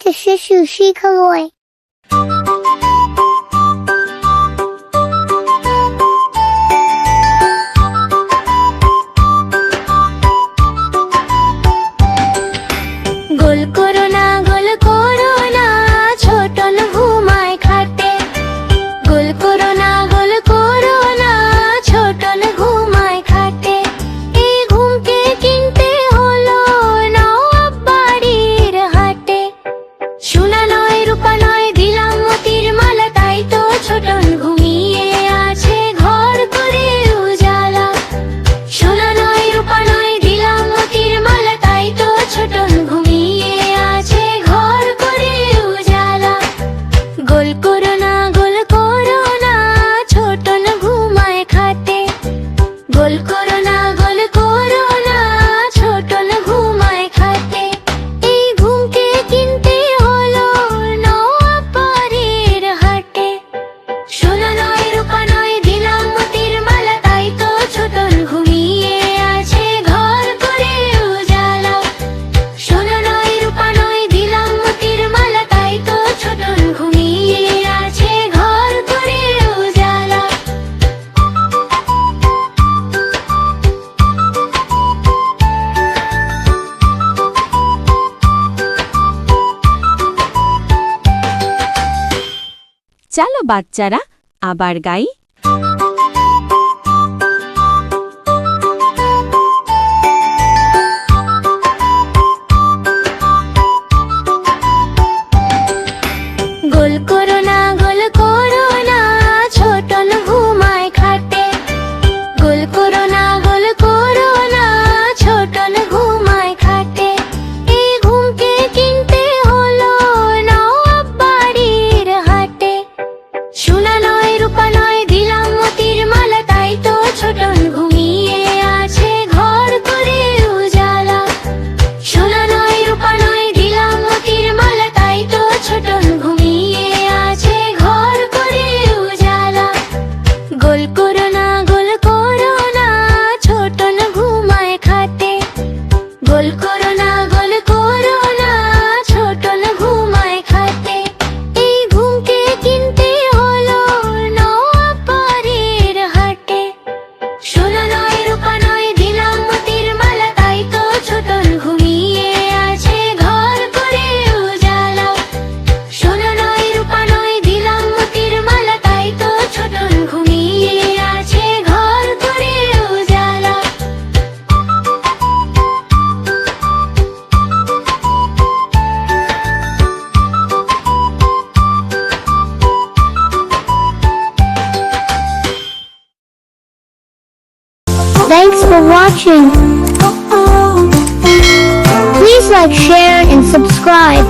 to Shishu Shikaloi. গোল করো না ছোটন ঘুমায় খাটে। গোল করো না ছোটন ঘুমায় খাটে। এই ঘুমকে কিনতে হলো নওয়াব বাড়ির হাটে। সোনা নয় রূপা নয় দিলাম মতির মালা, তাই তো ছোটন ঘুমিয়ে আছে ঘর করে উজালা। সোনা নয় রূপা নয় দিলাম মতির মালা, তাই তো ছোটন ঘুমিয়ে আছে ঘর করে উজালা। গোল করো না ছোটন ঘুমায় খাটে। গোল করো না ছোটন ঘুমায় খাটে। এই ঘুমকে কিনতে হলো নওয়াব বাড়ির হাটে। সোনা নয় রূপা নয় দিলাম মতির মালা, তাই তো ছোটন ঘুমিয়ে আছে ঘর করে উজালা। সোনা নয় রূপা নয় দিলাম মতির মালা, তাই তো ছোটন ঘুমিয়ে আছে ঘর করে উজালা। চলো বাচ্চারা আবার গাই। গোল করো না ছোটন ঘুমায় খাটে। গোল করো না ছোটন ঘুমায় খাটে। এই ঘুমকে কিনতে হলো নওয়াব বাড়ির হাটে। সোনা নয় রূপা নয় দিলাম মতির মালা, তাই তো ছোটন ঘুমিয়ে আছে ঘর করে উজালা। সোনা নয় রূপা নয় দিলাম মতির মালা, তাই তো ছোটন ঘুমিয়ে আছে ঘর করে উজালা। গোল করো না ছোটন ঘুমায় খাটে। গোল করো না ছোটন ঘুমায় খাটে। এই ঘুমকে কিনতে হলো নওয়াব বাড়ির হাটে। সোনা নয় রূপা নয় দিলাম মতির মালা, তাই তো ছোটন ঘুমিয়ে আছে ঘর করে উজালা। সোনা নয় রূপা নয় দিলাম মতির মালা, তাই তো ছোটন ঘুমিয়ে আছে ঘর করে উজালা। Thanks for watching. Please like, share, and subscribe.